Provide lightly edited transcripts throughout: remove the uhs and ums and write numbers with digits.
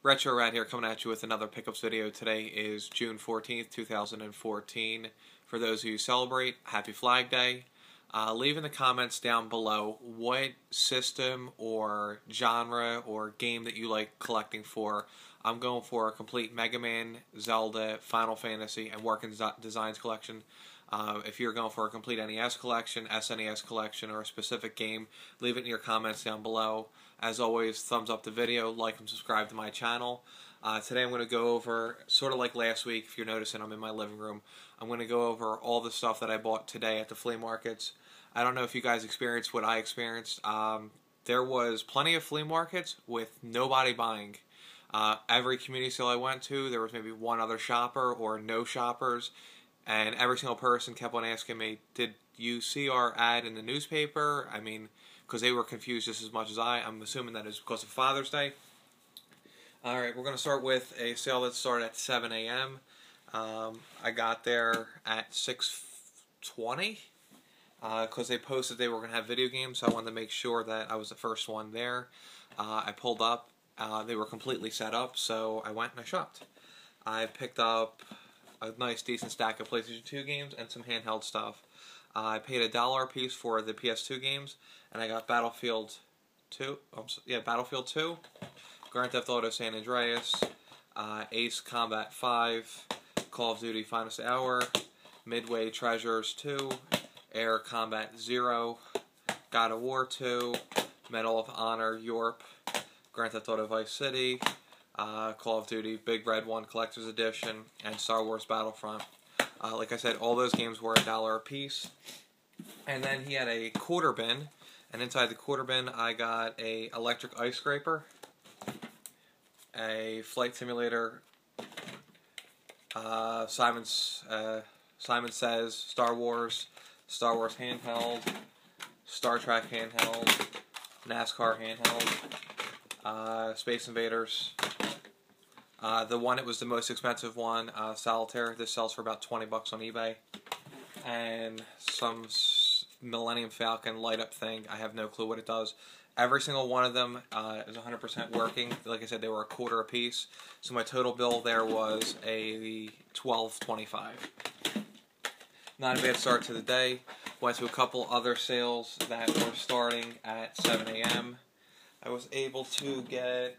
Retro Rat here, coming at you with another pickups video. Today is June 14th, 2014. For those who celebrate, happy Flag Day. Leave in the comments down below what system or genre or game that you like collecting for. I'm going for a complete Mega Man, Zelda, Final Fantasy, and Working Designs collection. If you're going for a complete NES collection, SNES collection, or a specific game, leave it in your comments down below. As always, thumbs up the video, like and subscribe to my channel. Today I'm going to go over, sort of like last week, if you're noticing I'm in my living room, I'm going to go over all the stuff that I bought today at the flea markets. I don't know if you guys experienced what I experienced. There was plenty of flea markets with nobody buying. Every community sale I went to, there was maybe one other shopper or no shoppers. And every single person kept on asking me, did you see our ad in the newspaper? I mean, because they were confused just as much as I'm assuming that is because of Father's Day. Alright, we're going to start with a sale that started at 7 a.m. I got there at 6:20 because they posted they were going to have video games, so I wanted to make sure that I was the first one there. I pulled up. They were completely set up, so I went and I shopped. I picked up a nice decent stack of PlayStation 2 games and some handheld stuff. I paid $1 a piece for the PS2 games, and I got Battlefield 2, Battlefield 2, Grand Theft Auto San Andreas, Ace Combat 5, Call of Duty Finest Hour, Midway Treasures 2, Air Combat 0, God of War 2, Medal of Honor Europe, Grand Theft Auto Vice City, Call of Duty Big Red 1 Collector's Edition, and Star Wars Battlefront. Like I said, all those games were $1 a piece. And then he had a quarter bin, and inside the quarter bin I got a electric ice scraper, a flight simulator, Simon Says, Star Wars handheld, Star Trek handheld, NASCAR handheld, Space Invaders. The one that was the most expensive one, Solitaire. This sells for about 20 bucks on eBay. And some Millennium Falcon light-up thing. I have no clue what it does. Every single one of them is 100% working. Like I said, they were $1 a piece. So my total bill there was a $12.25. Not a bad start to the day. Went to a couple other sales that were starting at 7 a.m. I was able to get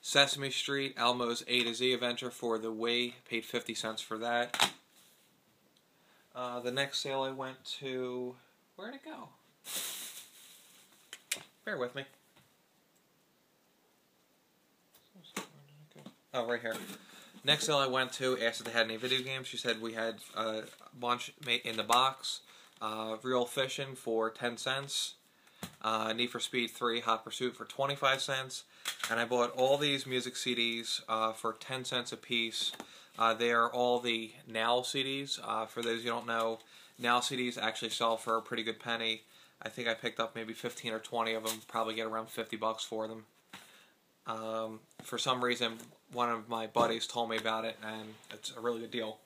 Sesame Street, Elmo's A to Z Adventure for the Wii. Paid 50 cents for that. The next sale I went to... Where'd it go? Bear with me. Oh, right here. Next sale I went to, asked if they had any video games. She said we had a bunch in the box. Real Fishing for 10 cents. Need for Speed 3 Hot Pursuit for 25 cents. And I bought all these music CDs for 10 cents a piece. They are all the Now CDs. For those who don't know, Now CDs actually sell for a pretty good penny. I think I picked up maybe 15 or 20 of them. Probably get around 50 bucks for them. For some reason, one of my buddies told me about it, and it's a really good deal.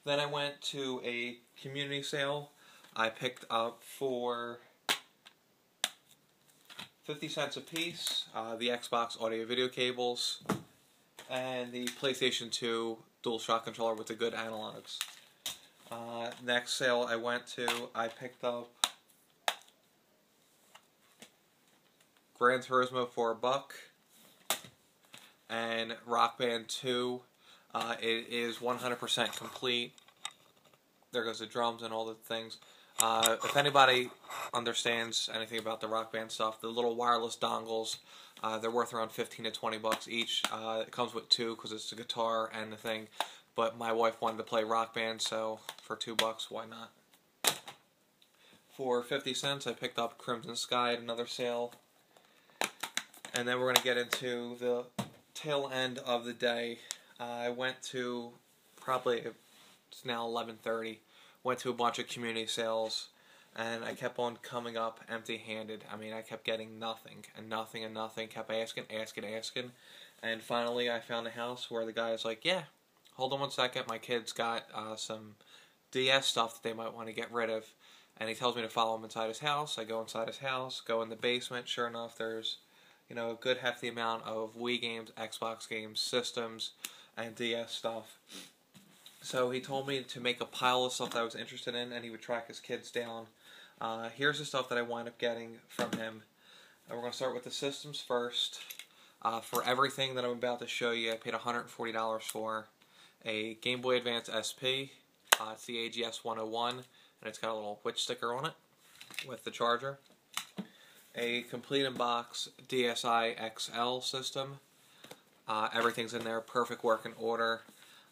Then I went to a community sale. I picked up for 50 cents a piece, the Xbox audio-video cables, and the PlayStation 2 DualShock controller with the good analogs. Next sale I went to, I picked up Gran Turismo for $1, and Rock Band 2. It is 100% complete. There goes the drums and all the things. If anybody understands anything about the Rock Band stuff, the little wireless dongles, they're worth around 15 to 20 bucks each. It comes with two because it's the guitar and the thing. But my wife wanted to play Rock Band, so for $2, why not? For 50 cents, I picked up Crimson Sky at another sale. And then we're going to get into the tail end of the day. I went to it's now 11:30. Went to a bunch of community sales, and I kept on coming up empty-handed. I mean, I kept getting nothing, and nothing, and nothing. Kept asking, and finally I found a house where the guy was like, yeah, hold on one second, my kid's got some DS stuff that they might want to get rid of. And he tells me to follow him inside his house. I go inside his house, go in the basement. Sure enough, there's, you know, a good hefty amount of Wii games, Xbox games, systems, and DS stuff. So he told me to make a pile of stuff that I was interested in, and he would track his kids down. Here's the stuff that I wound up getting from him. We're going to start with the systems first. For everything that I'm about to show you, I paid $140 for a Game Boy Advance SP. It's the AGS 101, and it's got a little witch sticker on it with the charger. A complete in box DSi XL system. Everything's in there, perfect working order.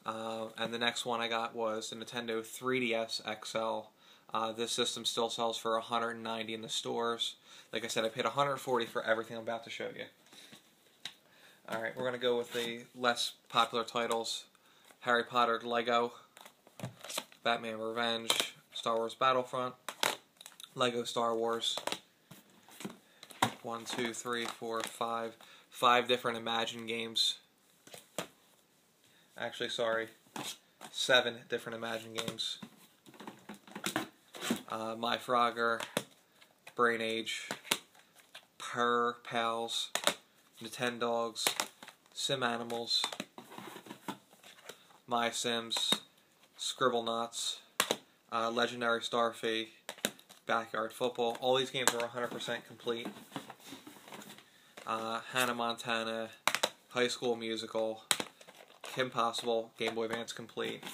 And the next one I got was the Nintendo 3DS XL. This system still sells for $190 in the stores. Like I said, I paid $140 for everything I'm about to show you. Alright, we're going to go with the less popular titles. Harry Potter Lego, Batman Revenge, Star Wars Battlefront, Lego Star Wars. 1, 2, 3, 4, 5. 5 different Imagine games. Actually, sorry. 7 different Imagine games. My Frogger, Brain Age, Purr Pals, Nintendogs, Sim Animals, My Sims, Scribblenauts, Legendary Starfy, Backyard Football. All these games are 100% complete. Hannah Montana, High School Musical, Kim Possible, Game Boy Advance complete,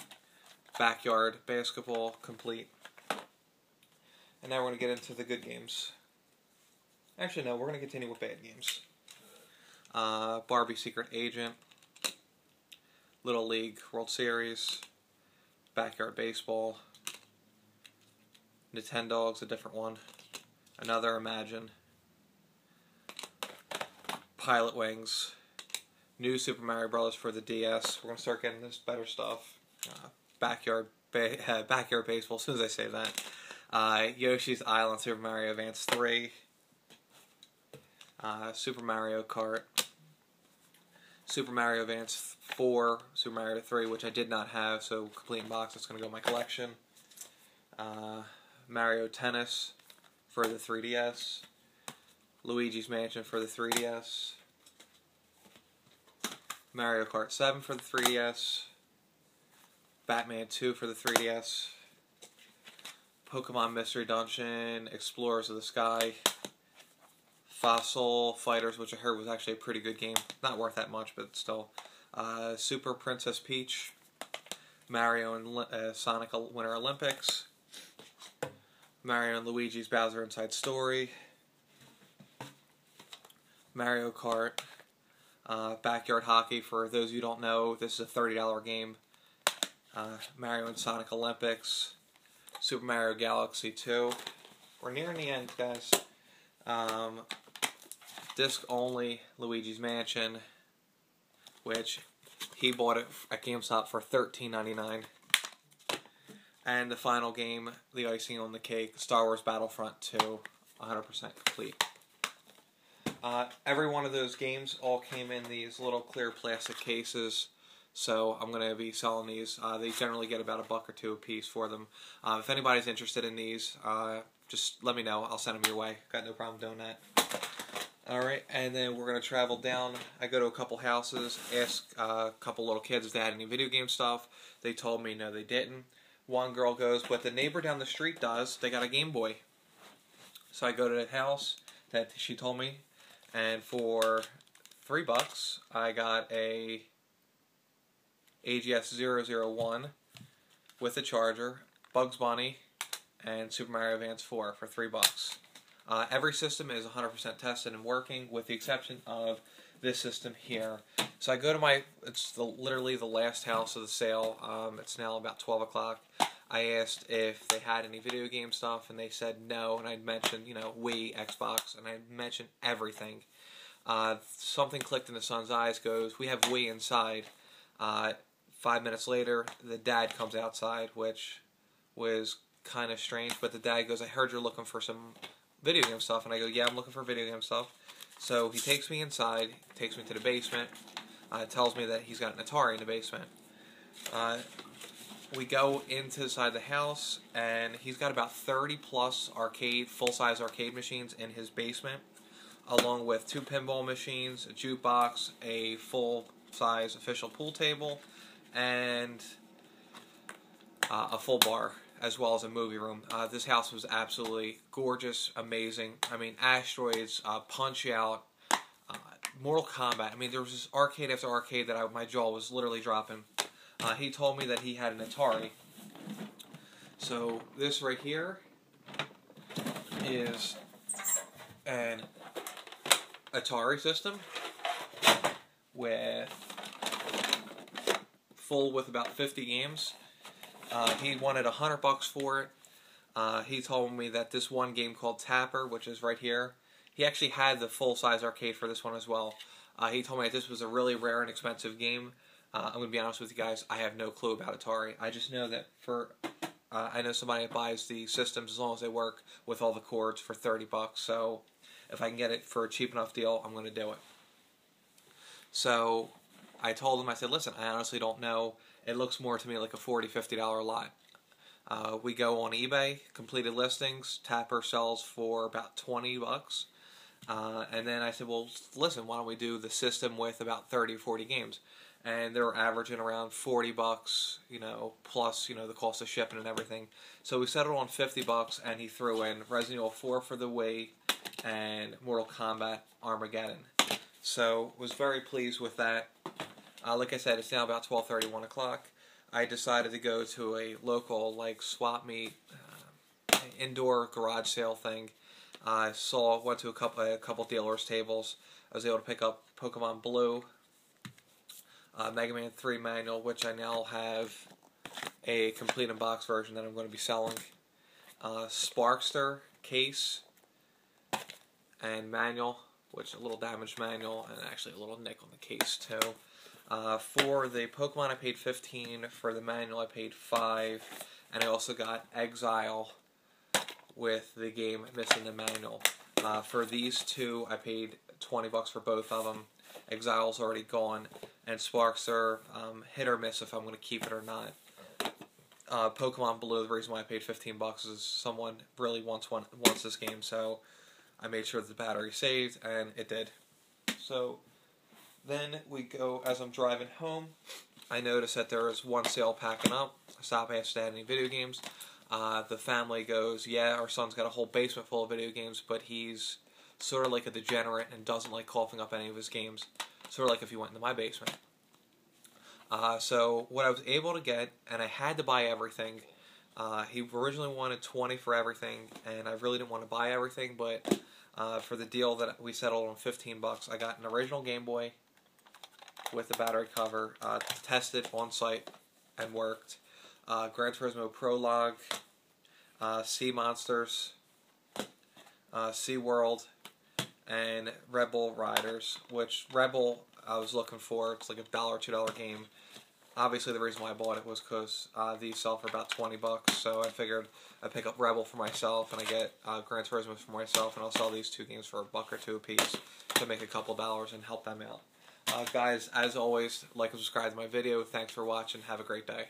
Backyard Basketball complete. And now we're going to get into the good games. Actually, no, we're going to continue with bad games. Barbie Secret Agent, Little League World Series, Backyard Baseball, Nintendogs, a different one, another Imagine, Pilot Wings, New Super Mario Bros. For the DS. We're going to start getting this better stuff. Backyard Baseball, as soon as I say that. Yoshi's Island Super Mario Advance 3. Super Mario Kart. Super Mario Advance 4. Super Mario 3, which I did not have, so complete in box, that's going to go in my collection. Mario Tennis for the 3DS. Luigi's Mansion for the 3DS. Mario Kart 7 for the 3DS. Batman 2 for the 3DS. Pokemon Mystery Dungeon, Explorers of the Sky. Fossil Fighters, which I heard was actually a pretty good game. Not worth that much, but still. Super Princess Peach. Mario and Sonic Winter Olympics. Mario and Luigi's Bowser Inside Story. Mario Kart. Backyard Hockey, for those who don't know, this is a $30 game. Mario and Sonic Olympics. Super Mario Galaxy 2. We're nearing the end, guys. Disc only Luigi's Mansion, which he bought it at GameStop for $13.99. And the final game, the icing on the cake, Star Wars Battlefront 2, 100% complete. Every one of those games all came in these little clear plastic cases, so I'm going to be selling these. They generally get about $1 or $2 a piece for them. If anybody's interested in these, just let me know. I'll send them your way. Got no problem doing that. Alright, and then we're going to travel down. I go to a couple houses, ask a couple little kids if they had any video game stuff. They told me no, they didn't. One girl goes, but the neighbor down the street does. They got a Game Boy. So I go to the house that she told me, and for $3, I got a AGS 001 with a charger, Bugs Bunny, and Super Mario Advance 4 for $3. Every system is 100% tested and working, with the exception of this system here. So I go to it's literally the last house of the sale. It's now about 12 o'clock. I asked if they had any video game stuff, and they said no, and I mentioned, Wii, Xbox, and I mentioned everything. Something clicked in the son's eyes, goes, "We have Wii inside." 5 minutes later, the dad comes outside, which was kind of strange, but the dad goes, "I heard you're looking for some video game stuff," and I go, "Yeah, I'm looking for video game stuff." So he takes me inside, takes me to the basement, tells me that he's got an Atari in the basement. we go into the side of the house, and he's got about 30 plus full-size arcade machines in his basement, along with 2 pinball machines, a jukebox, a full-size official pool table, and a full bar, as well as a movie room. This house was absolutely gorgeous, amazing. I mean, Asteroids, Punch-Out, Mortal Kombat. I mean, there was just arcade after arcade that my jaw was literally dropping. He told me that he had an Atari. So this right here is an Atari system with about 50 games. He wanted $100 for it. He told me that this one game called Tapper, which is right here, he actually had the full-size arcade for this one as well. He told me that this was a really rare and expensive game. I'm going to be honest with you guys, I have no clue about Atari. I just know that I know somebody that buys the systems as long as they work with all the cords for $30. So if I can get it for a cheap enough deal, I'm going to do it. So I told him, I said, listen, I honestly don't know. It looks more to me like a $40, $50 lot. We go on eBay, completed listings. Tapper sells for about $20. And then I said, well, listen, why don't we do the system with about 30 or 40 games? And they're averaging around $40, plus, the cost of shipping and everything. So we settled on $50, and he threw in Resident Evil 4 for the Wii and Mortal Kombat Armageddon. So was very pleased with that. Like I said, it's now about 12:30, 1 o'clock. I decided to go to a local, swap meet, indoor garage sale thing. I went to a couple dealers' tables. I was able to pick up Pokemon Blue, Mega Man 3 manual, which I now have a complete in-box version that I'm going to be selling. Sparkster case and manual, which a little damaged manual, and actually a little nick on the case too. For the Pokemon I paid $15, for the manual I paid $5, and I also got Exile with the game missing the manual. For these two I paid $20 for both of them. Exile's already gone, and Sparkster, hit or miss if I'm going to keep it or not. Pokemon Blue, the reason why I paid $15 is someone really wants this game, so I made sure that the battery saved, and it did. So then we go, as I'm driving home, I noticed that there is one sale packing up. I stop, asked to add any video games. The family goes, yeah, our son's got a whole basement full of video games, but he's sort of like a degenerate and doesn't like coughing up any of his games. Sort of like if he went into my basement. So what I was able to get, and I had to buy everything. He originally wanted $20 for everything, and I really didn't want to buy everything, but for the deal that we settled on $15, I got an original Game Boy with the battery cover, tested on site and worked. Gran Turismo Prologue, Sea Monsters, Sea World, and Red Bull Riders, which Red Bull I was looking for. It's like a $1 or $2 game. Obviously the reason why I bought it was because these sell for about $20, so I figured I'd pick up Rebel for myself, and I get Gran Turismo for myself, and I'll sell these two games for $1 or $2 a piece to make a couple dollars and help them out. Guys, as always, like and subscribe to my video. Thanks for watching. Have a great day.